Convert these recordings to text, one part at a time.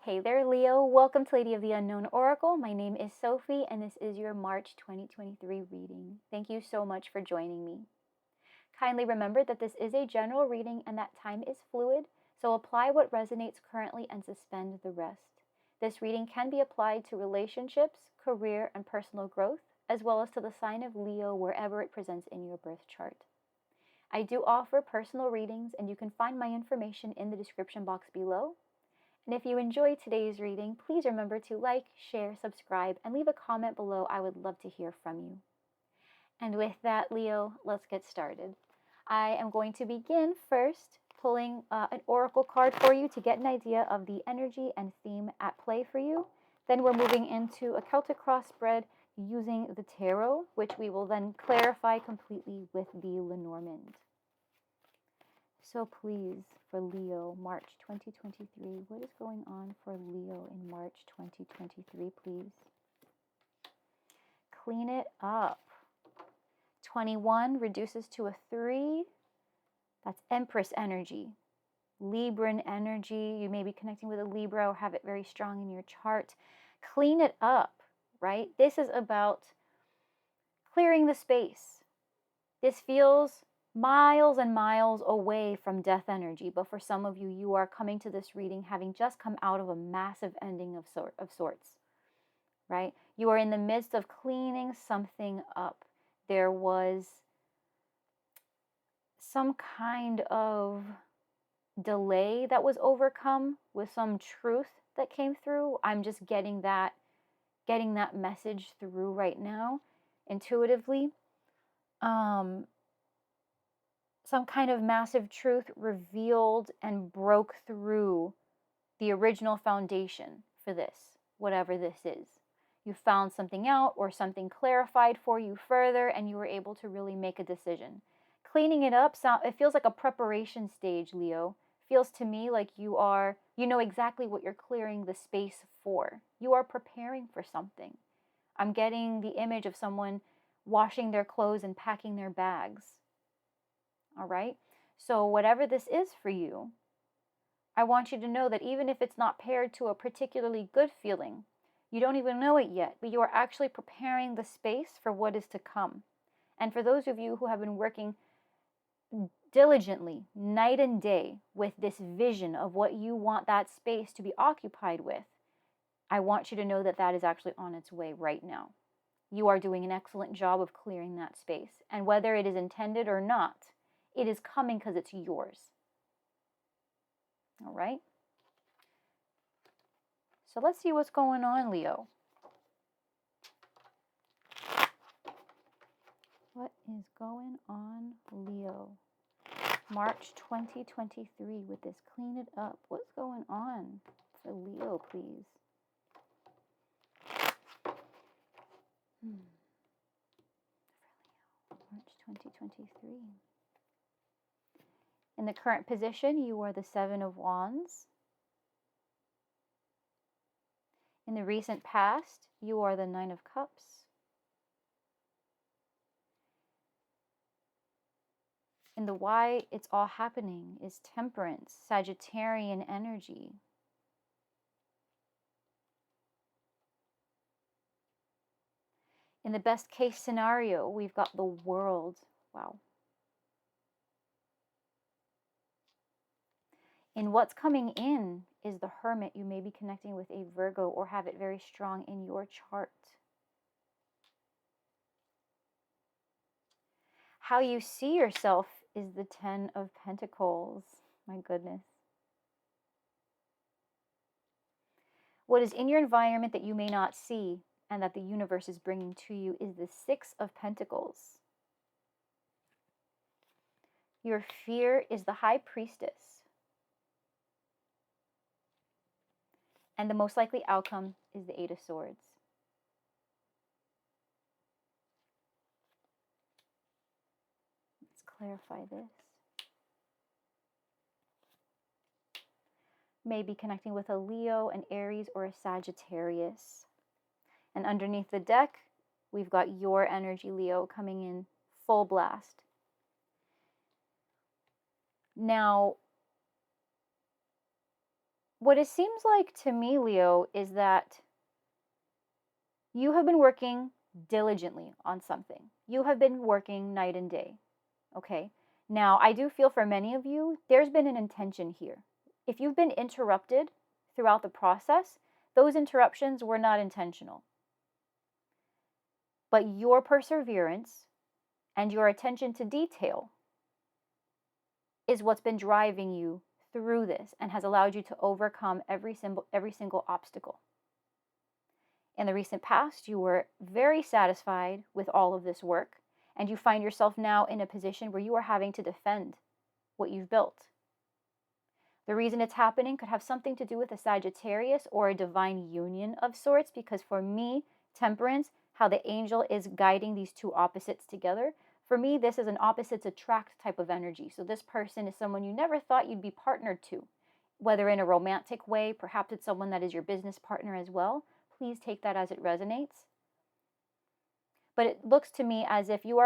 Hey there, Leo. Welcome to Lady of the Unknown Oracle. My name is Sophie, and this is your March 2023 reading. Thank you so much for joining me. Kindly remember that this is a general reading and that time is fluid, so apply what resonates currently and suspend the rest. This reading can be applied to relationships, career, and personal growth, as well as to the sign of Leo wherever it presents in your birth chart. I do offer personal readings, and you can find my information in the description box below. And if you enjoyed today's reading, please remember to like, share, subscribe, and leave a comment below. I would love to hear from you. And with that, Leo, let's get started. I am going to begin first pulling an oracle card for you to get an idea of the energy and theme at play for you. Then we're moving into a Celtic Cross spread using the tarot, which we will then clarify completely with the Lenormand. So please, for Leo, March 2023, what is going on for Leo in March 2023, please? Clean it up. 21 reduces to a 3. That's Empress energy. Libran energy. You may be connecting with a Libra or have it very strong in your chart. Clean it up, right? This is about clearing the space. This feels miles and miles away from death energy, but for some of you, you are coming to this reading having just come out of a massive ending of sorts, right? You are in the midst of cleaning something up. There was some kind of delay that was overcome with some truth that came through. I'm just getting that message through right now intuitively. Some kind of massive truth revealed and broke through the original foundation for this, whatever this is. You found something out or something clarified for you further, and you were able to really make a decision. Cleaning it up, it feels like a preparation stage, Leo. Feels to me like you know exactly what you're clearing the space for. You are preparing for something. I'm getting the image of someone washing their clothes and packing their bags. All right? So whatever this is for you, I want you to know that even if it's not paired to a particularly good feeling, you don't even know it yet, but you are actually preparing the space for what is to come. And for those of you who have been working diligently, night and day, with this vision of what you want that space to be occupied with, I want you to know that that is actually on its way right now. You are doing an excellent job of clearing that space. And whether it is intended or not, it is coming because it's yours. All right? So let's see what's going on, Leo. What is going on, Leo? March 2023 with this clean it up. What's going on for Leo, please? March 2023. In the current position, you are the Seven of Wands. In the recent past, you are the Nine of Cups. And the why it's all happening is Temperance, Sagittarian energy. In the best case scenario, we've got the World. Wow. In what's coming in is the Hermit. You may be connecting with a Virgo or have it very strong in your chart. How you see yourself is the Ten of Pentacles. My goodness. What is in your environment that you may not see and that the universe is bringing to you is the Six of Pentacles. Your fear is the High Priestess. And the most likely outcome is the Eight of Swords. Let's clarify this. Maybe connecting with a Leo, an Aries, or a Sagittarius. And underneath the deck, we've got your energy, Leo, coming in full blast. Now, What it seems like to me, Leo, is that you have been working diligently on something. You have been working night and day. Okay. Now, I do feel for many of you, there's been an intention here. If you've been interrupted throughout the process, those interruptions were not intentional. But your perseverance and your attention to detail is what's been driving you through this and has allowed you to overcome every single obstacle. In the recent past, you were very satisfied with all of this work, and you find yourself now in a position where you are having to defend what you've built. The reason it's happening could have something to do with a Sagittarius or a divine union of sorts, because for me, Temperance, how the angel is guiding these two opposites together, for me, this is an opposites attract type of energy. So this person is someone you never thought you'd be partnered to, whether in a romantic way, perhaps it's someone that is your business partner as well. Please take that as it resonates. But it looks to me as if you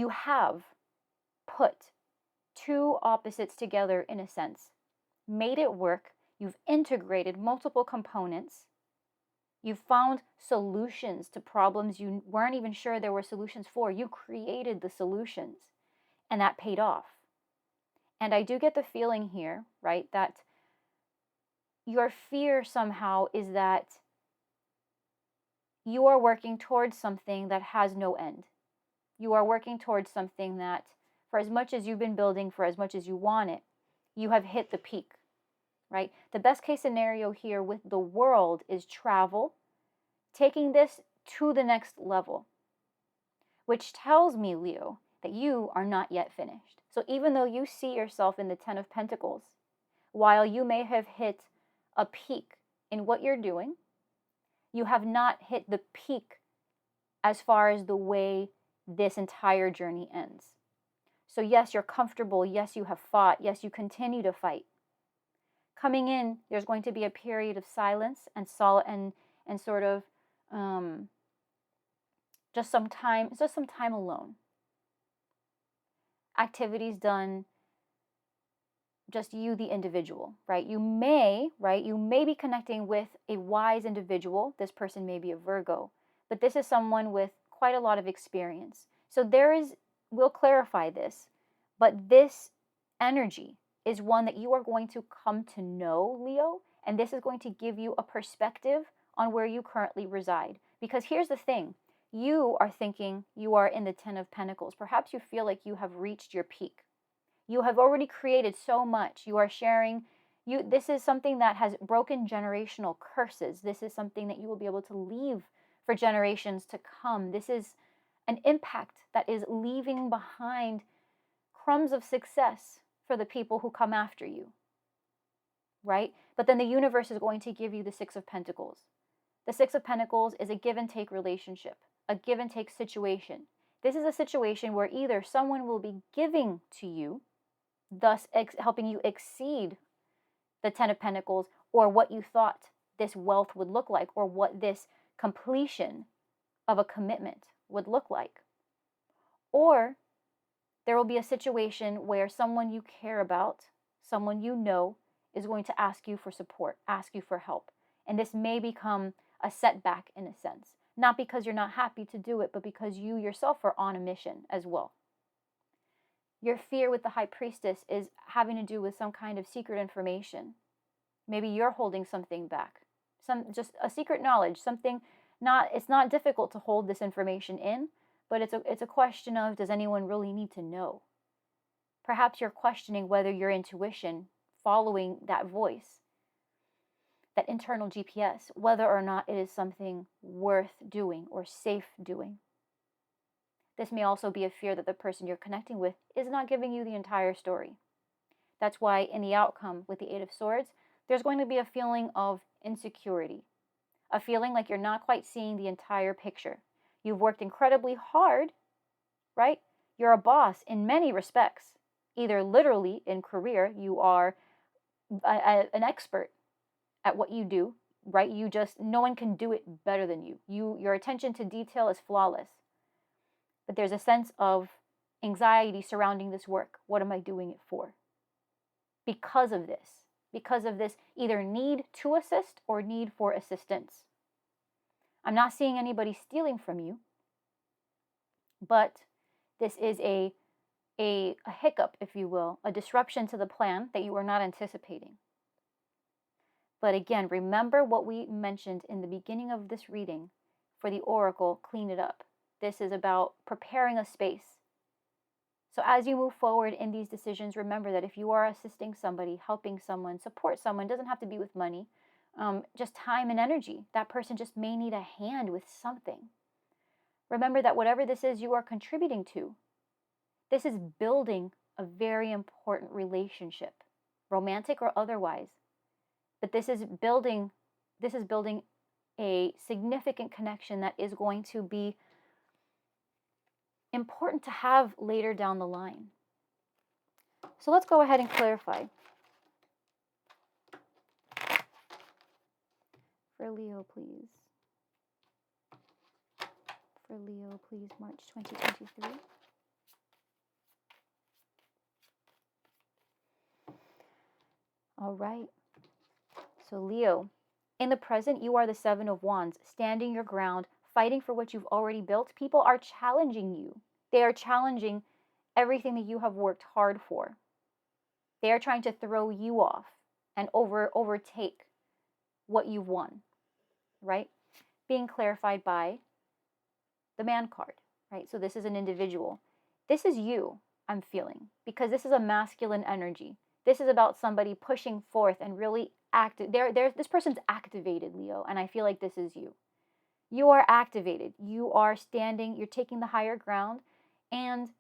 have put two opposites together in a sense, made it work, you've integrated multiple components, you've found solutions to problems you weren't even sure there were solutions for. You created the solutions, and that paid off. And I do get the feeling here, right, that your fear somehow is that you are working towards something that has no end. You are working towards something that, for as much as you've been building, for as much as you want it, you have hit the peak, right? The best case scenario here with the world is travel, taking this to the next level, which tells me, Leo, that you are not yet finished. So even though you see yourself in the Ten of Pentacles, while you may have hit a peak in what you're doing, you have not hit the peak as far as the way this entire journey ends. So yes, you're comfortable. Yes, you have fought. Yes, you continue to fight. Coming in, there's going to be a period of silence and sort of just some time alone. Activities done, just you, the individual, right? You may be connecting with a wise individual. This person may be a Virgo, but this is someone with quite a lot of experience. So we'll clarify this, but this energy is one that you are going to come to know, Leo, and this is going to give you a perspective on where you currently reside. Because here's the thing, you are thinking you are in the Ten of Pentacles. Perhaps you feel like you have reached your peak. You have already created so much. You are sharing. This is something that has broken generational curses. This is something that you will be able to leave for generations to come. This is an impact that is leaving behind crumbs of success for the people who come after you, right? But then the universe is going to give you the Six of Pentacles. The Six of Pentacles is a give and take relationship, a give and take situation. This is a situation where either someone will be giving to you, thus helping you exceed the Ten of Pentacles, or what you thought this wealth would look like, or what this completion of a commitment would look like. Or there will be a situation where someone you care about, someone you know, is going to ask you for support, ask you for help. And this may become a setback in a sense. Not because you're not happy to do it, but because you yourself are on a mission as well. Your fear with the High Priestess is having to do with some kind of secret information. Maybe you're holding something back. Just a secret knowledge, it's not difficult to hold this information in, but it's a question of, does anyone really need to know? Perhaps you're questioning whether your intuition, following that voice, that internal GPS, whether or not it is something worth doing or safe doing. This may also be a fear that the person you're connecting with is not giving you the entire story. That's why in the outcome with the Eight of Swords, there's going to be a feeling of insecurity, a feeling like you're not quite seeing the entire picture. You've worked incredibly hard, right? You're a boss in many respects. Either literally in career, you are an expert at what you do, right? No one can do it better than you. Your attention to detail is flawless. But there's a sense of anxiety surrounding this work. What am I doing it for? Because of this. because of this either need to assist or need for assistance. I'm not seeing anybody stealing from you, but this is a hiccup, if you will, a disruption to the plan that you are not anticipating. But again, remember what we mentioned in the beginning of this reading for the oracle, clean it up. This is about preparing a space. So as you move forward in these decisions, remember that if you are assisting somebody, helping someone, support someone, doesn't have to be with money, just time and energy. That person just may need a hand with something. Remember that whatever this is you are contributing to, this is building a very important relationship, romantic or otherwise. But this is building a significant connection that is going to be important to have later down the line. So let's go ahead and clarify. For Leo, please. For Leo, please, March 2023. All right. So Leo, in the present, you are the Seven of Wands, standing your ground, fighting for what you've already built. People are challenging you. They are challenging everything that you have worked hard for. They are trying to throw you off and overtake what you've won, right? Being clarified by the Man card, right? So this is an individual. This is you, I'm feeling, because this is a masculine energy. This is about somebody pushing forth and really active. This person's activated, Leo, and I feel like this is you. You are activated. You are standing, you're taking the higher ground, and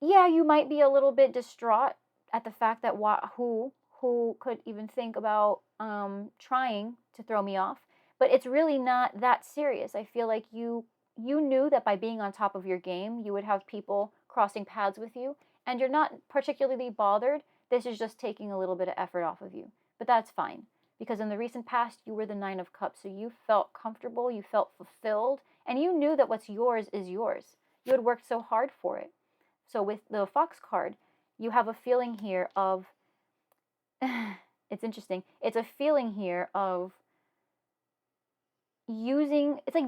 yeah, you might be a little bit distraught at the fact that who could even think about trying to throw me off, but it's really not that serious. I feel like you knew that by being on top of your game, you would have people crossing paths with you, and you're not particularly bothered. This is just taking a little bit of effort off of you, but that's fine, because in the recent past, you were the Nine of Cups, so you felt comfortable, you felt fulfilled, and you knew that what's yours is yours. You had worked so hard for it. So with the Fox card, you have a feeling here of, it's interesting, it's a feeling here of it's like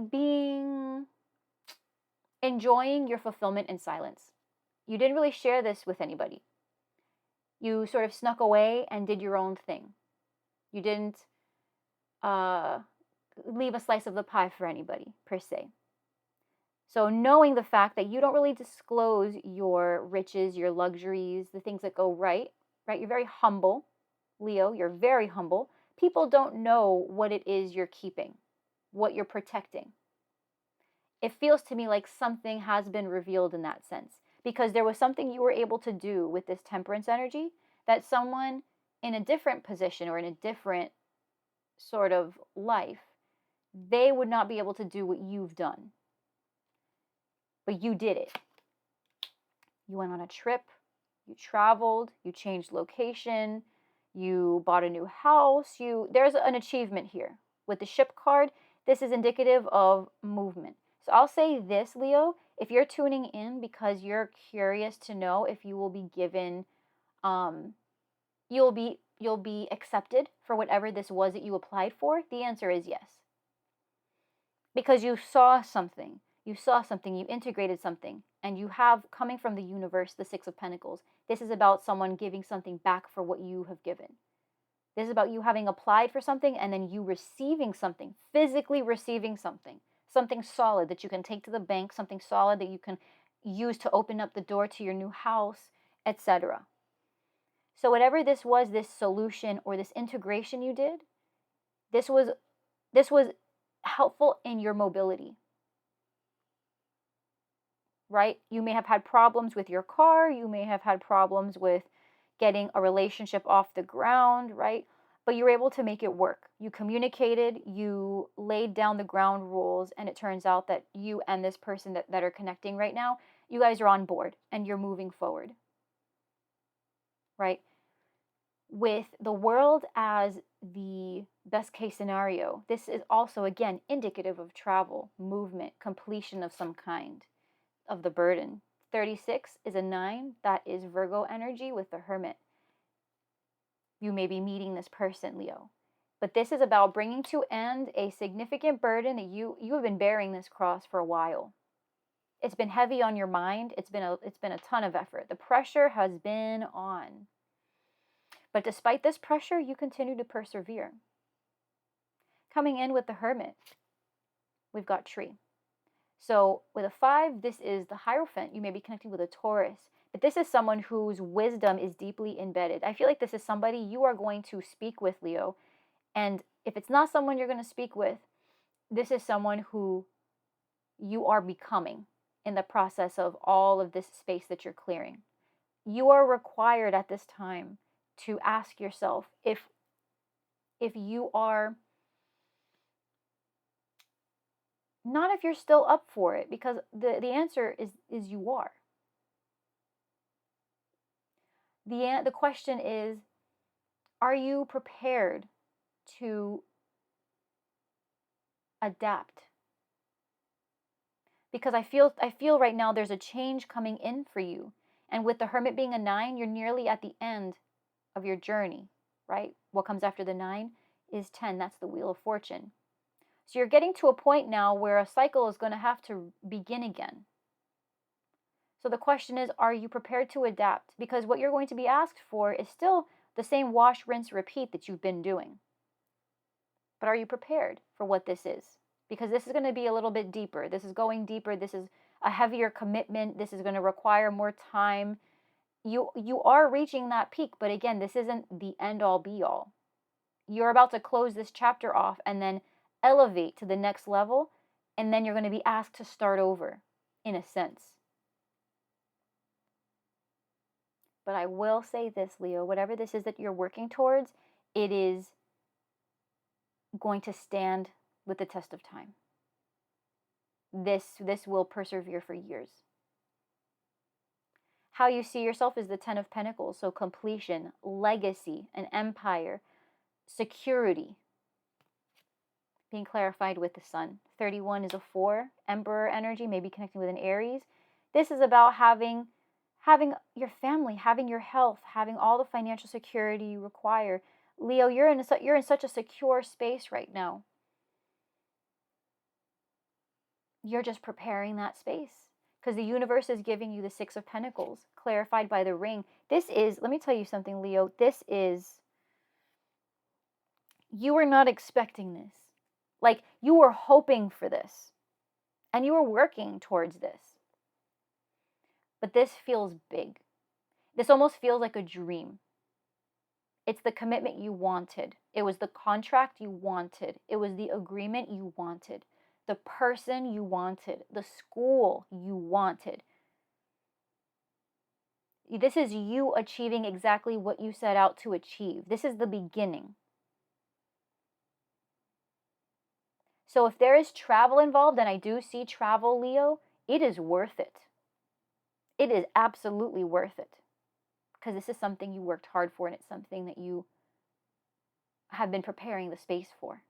enjoying your fulfillment in silence. You didn't really share this with anybody. You sort of snuck away and did your own thing. You didn't leave a slice of the pie for anybody, per se. So knowing the fact that you don't really disclose your riches, your luxuries, the things that go right? You're very humble, Leo, you're very humble. People don't know what it is you're keeping, what you're protecting. It feels to me like something has been revealed in that sense, because there was something you were able to do with this temperance energy that someone in a different position or in a different sort of life, they would not be able to do what you've done. But you did it. You went on a trip, you traveled, you changed location, you bought a new house, there's an achievement here. With the Ship card, this is indicative of movement. So I'll say this, Leo, if you're tuning in because you're curious to know if you will be given, you'll be accepted for whatever this was that you applied for, the answer is yes. Because you saw something, you integrated something, and you have, coming from the universe, the Six of Pentacles. This is about someone giving something back for what you have given. This is about you having applied for something and then you receiving something, physically receiving something solid that you can take to the bank, something solid that you can use to open up the door to your new house, etc. So whatever this was, this solution or this integration you did, this was helpful in your mobility. Right? You may have had problems with your car, you may have had problems with getting a relationship off the ground, right? But you were able to make it work. You communicated, you laid down the ground rules, and it turns out that you and this person that are connecting right now, you guys are on board and you're moving forward, right? With the world as the best case scenario, this is also, again, indicative of travel, movement, completion of some kind of the burden. 36 is a 9. That is Virgo energy with the Hermit. you may be meeting this person, Leo. But this is about bringing to end a significant burden that you have been bearing this cross for a while. It's been heavy on your mind. It's been a ton of effort. The pressure has been on. But despite this pressure, you continue to persevere. Coming in with the Hermit, we've got Tree. So with a 5, this is the Hierophant. You may be connecting with a Taurus. But this is someone whose wisdom is deeply embedded. I feel like this is somebody you are going to speak with, Leo. And if it's not someone you're going to speak with, this is someone who you are becoming in the process of all of this space that you're clearing. You are required at this time to ask yourself if you are, not if you're still up for it, because the answer is you are. The question is, are you prepared to adapt? Because I feel right now there's a change coming in for you. And with the Hermit being a 9, you're nearly at the end of your journey, right? What comes after the 9 is 10. That's the Wheel of Fortune. So you're getting to a point now where a cycle is going to have to begin again. So the question is, are you prepared to adapt? Because what you're going to be asked for is still the same wash, rinse, repeat that you've been doing. But are you prepared for what this is? Because this is going to be a little bit deeper. This is going deeper. This is a heavier commitment. This is going to require more time. You are reaching that peak, but again, this isn't the end all be all. You're about to close this chapter off and then elevate to the next level, and then you're going to be asked to start over, in a sense. But I will say this, Leo, whatever this is that you're working towards, it is going to stand with the test of time. This will persevere for years. How you see yourself is the 10 of Pentacles, so completion, legacy, an empire, security, being clarified with the Sun. 31 is a 4, Emperor energy, maybe connecting with an Aries. This is about having your family, having your health, having all the financial security you require. Leo, you're in such a secure space right now. You're just preparing that space because the universe is giving you the 6 of Pentacles, clarified by the ring. This is, let me tell you something, Leo, you were not expecting this. Like, you were hoping for this, and you were working towards this. But this feels big. This almost feels like a dream. It's the commitment you wanted. It was the contract you wanted. It was the agreement you wanted. The person you wanted. The school you wanted. This is you achieving exactly what you set out to achieve. This is the beginning. So if there is travel involved, and I do see travel, Leo, it is worth it. It is absolutely worth it. Because this is something you worked hard for, and it's something that you have been preparing the space for.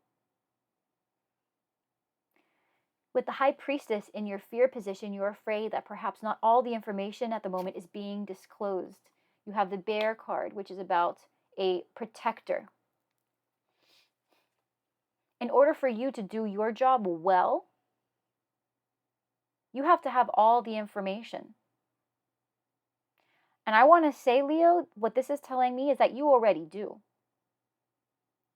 With the High Priestess in your fear position, you're afraid that perhaps not all the information at the moment is being disclosed. You have the Bear card, which is about a protector. In order for you to do your job well, you have to have all the information. And I want to say, Leo, what this is telling me is that you already do.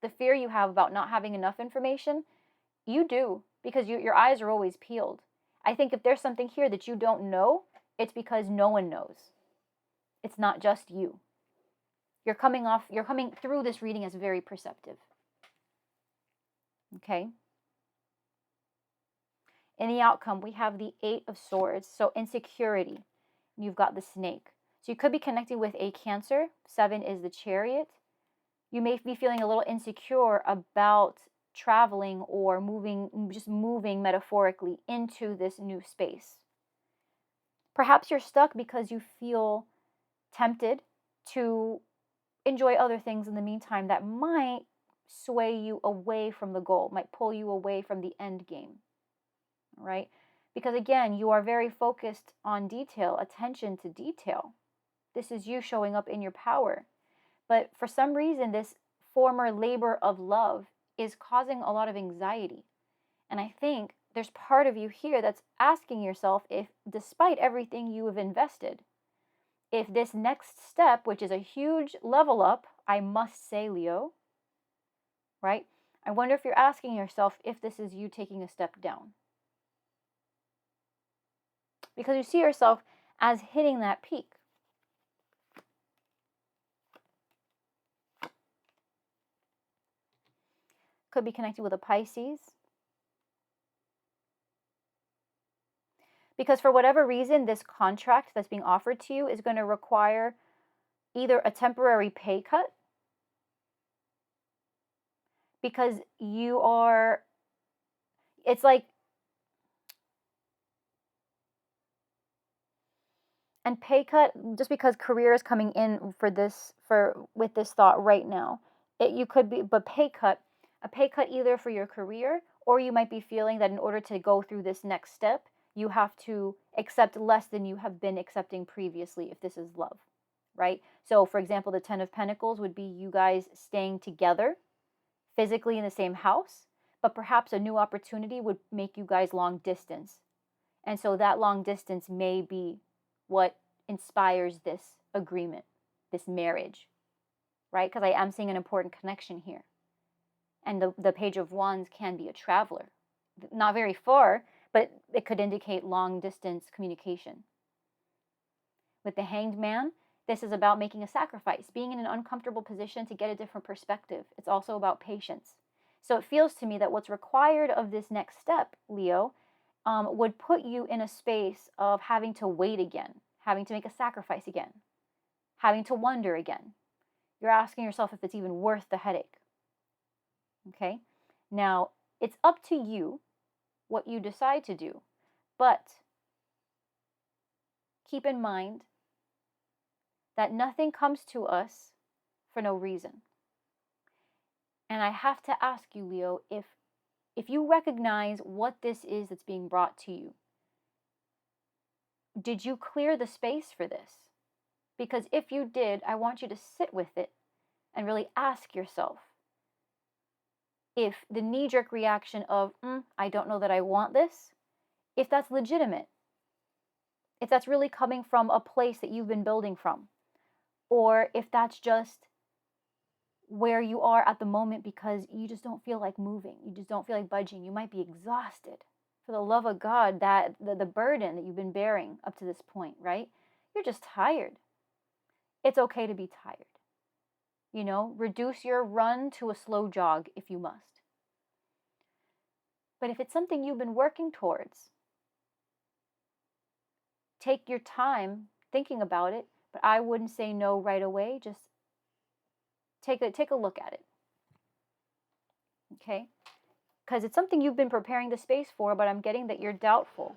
The fear you have about not having enough information, you do, because your eyes are always peeled. I think if there's something here that you don't know, it's because no one knows. It's not just you. You're coming through this reading as very perceptive. Okay? In the outcome, we have the 8 of Swords, so insecurity. You've got the Snake. So you could be connecting with a Cancer. 7 is the Chariot. You may be feeling a little insecure about traveling or just moving metaphorically into this new space. Perhaps you're stuck because you feel tempted to enjoy other things in the meantime that might sway you away from the goal, might pull you away from the end game. All right? Because again, you are very focused on detail, attention to detail. This is you showing up in your power. But for some reason, this former labor of love is causing a lot of anxiety. And I think there's part of you here that's asking yourself if, despite everything you have invested, if this next step, which is a huge level up, I must say, Leo, right? I wonder if you're asking yourself if this is you taking a step down. Because you see yourself as hitting that peak. Could be connected with a Pisces. Because for whatever reason, this contract that's being offered to you is going to require either a temporary pay cut, because you are, it's like, and pay cut, just because career is coming in for this, with this thought right now, you could be, but a pay cut either for your career, or you might be feeling that in order to go through this next step, you have to accept less than you have been accepting previously, if this is love, right? So for example, the 10 of Pentacles would be you guys staying together physically in the same house, but perhaps a new opportunity would make you guys long distance. And so that long distance may be what inspires this agreement, this marriage, right? Because I am seeing an important connection here. And the Page of Wands can be a traveler. Not very far, but it could indicate long distance communication. With the Hanged Man, this is about making a sacrifice, being in an uncomfortable position to get a different perspective. It's also about patience. So it feels to me that what's required of this next step, Leo, would put you in a space of having to wait again, having to make a sacrifice again, having to wonder again. You're asking yourself if it's even worth the headache. Okay? Now, it's up to you what you decide to do, but keep in mind that nothing comes to us for no reason. And I have to ask you, Leo, if you recognize what this is that's being brought to you, did you clear the space for this? Because if you did, I want you to sit with it and really ask yourself if the knee-jerk reaction of, I don't know that I want this, if that's legitimate, if that's really coming from a place that you've been building from, or if that's just where you are at the moment because you just don't feel like moving, you just don't feel like budging, you might be exhausted. For the love of God, that the burden that you've been bearing up to this point, right? You're just tired. It's okay to be tired. You know, reduce your run to a slow jog if you must. But if it's something you've been working towards, take your time thinking about it, but I wouldn't say no right away. Just take a look at it. Okay? Because it's something you've been preparing the space for, but I'm getting that you're doubtful.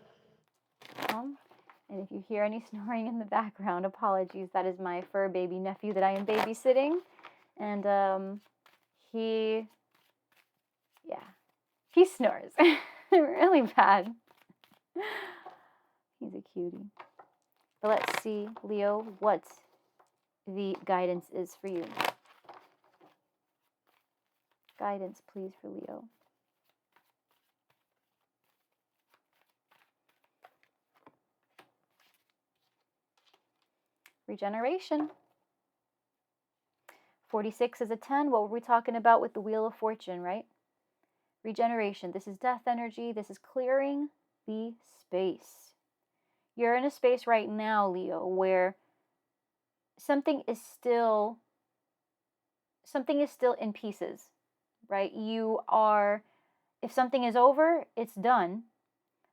And if you hear any snoring in the background, apologies. That is my fur baby nephew that I am babysitting. And he snores really bad. He's a cutie. But let's see, Leo, what the guidance is for you. Guidance, please, for Leo. Regeneration. 46 is a 10. What were we talking about with the Wheel of Fortune, right? Regeneration. This is death energy. This is clearing the space. You're in a space right now, Leo, where something is still in pieces, right? If something is over, it's done,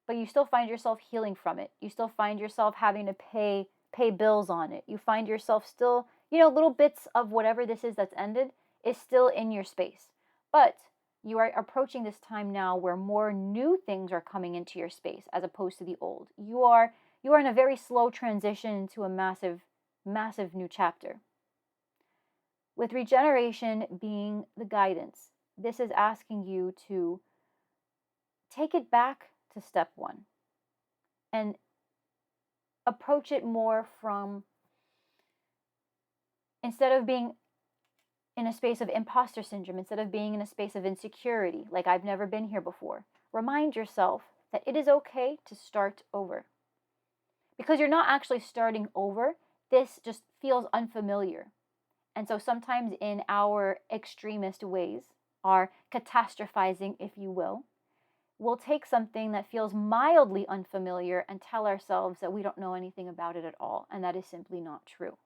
but you still find yourself healing from it. You still find yourself having to pay bills on it. You find yourself still, little bits of whatever this is that's ended is still in your space. But you are approaching this time now where more new things are coming into your space as opposed to the old. You are in a very slow transition into a massive, massive new chapter. With regeneration being the guidance, this is asking you to take it back to step one and approach it more from, instead of being in a space of imposter syndrome instead of being in a space of insecurity, like I've never been here before. Remind yourself that it is okay to start over. Because you're not actually starting over, this just feels unfamiliar. And so sometimes in our extremist ways, our catastrophizing, if you will, we'll take something that feels mildly unfamiliar and tell ourselves that we don't know anything about it at all. And that is simply not true.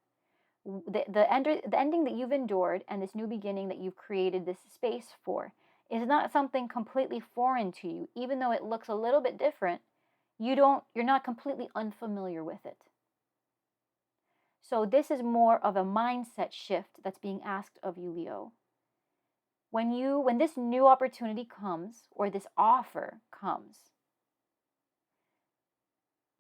The ending that you've endured and this new beginning that you've created this space for is not something completely foreign to you. Even though it looks a little bit different, you're not completely unfamiliar with it. So this is more of a mindset shift that's being asked of you, Leo. When this new opportunity comes, or this offer comes,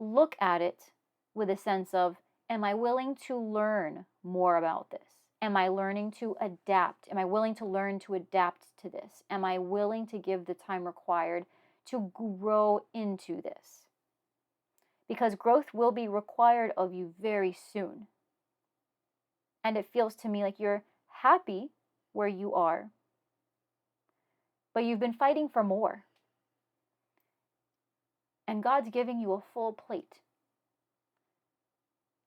look at it with a sense of, am I willing to learn more about this? Am I learning to adapt? Am I willing to learn to adapt to this? Am I willing to give the time required to grow into this? Because growth will be required of you very soon. And it feels to me like you're happy where you are, but you've been fighting for more. And God's giving you a full plate.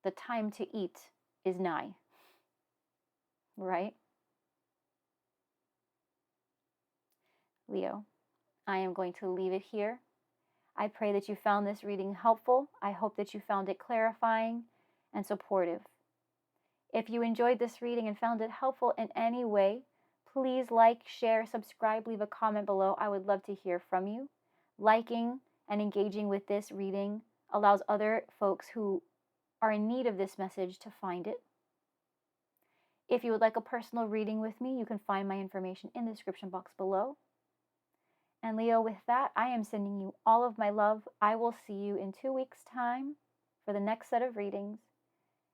The time to eat is nigh. Right? Leo, I am going to leave it here. I pray that you found this reading helpful. I hope that you found it clarifying and supportive. If you enjoyed this reading and found it helpful in any way, please like, share, subscribe, leave a comment below. I would love to hear from you. Liking and engaging with this reading allows other folks who are in need of this message to find it. If you would like a personal reading with me, you can find my information in the description box below. And Leo, with that, I am sending you all of my love. I will see you in 2 weeks' time for the next set of readings.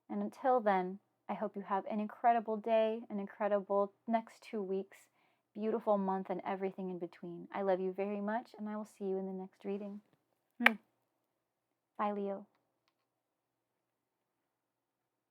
And until then, I hope you have an incredible day, an incredible next 2 weeks, beautiful month, and everything in between. I love you very much, and I will see you in the next reading. Bye, Leo.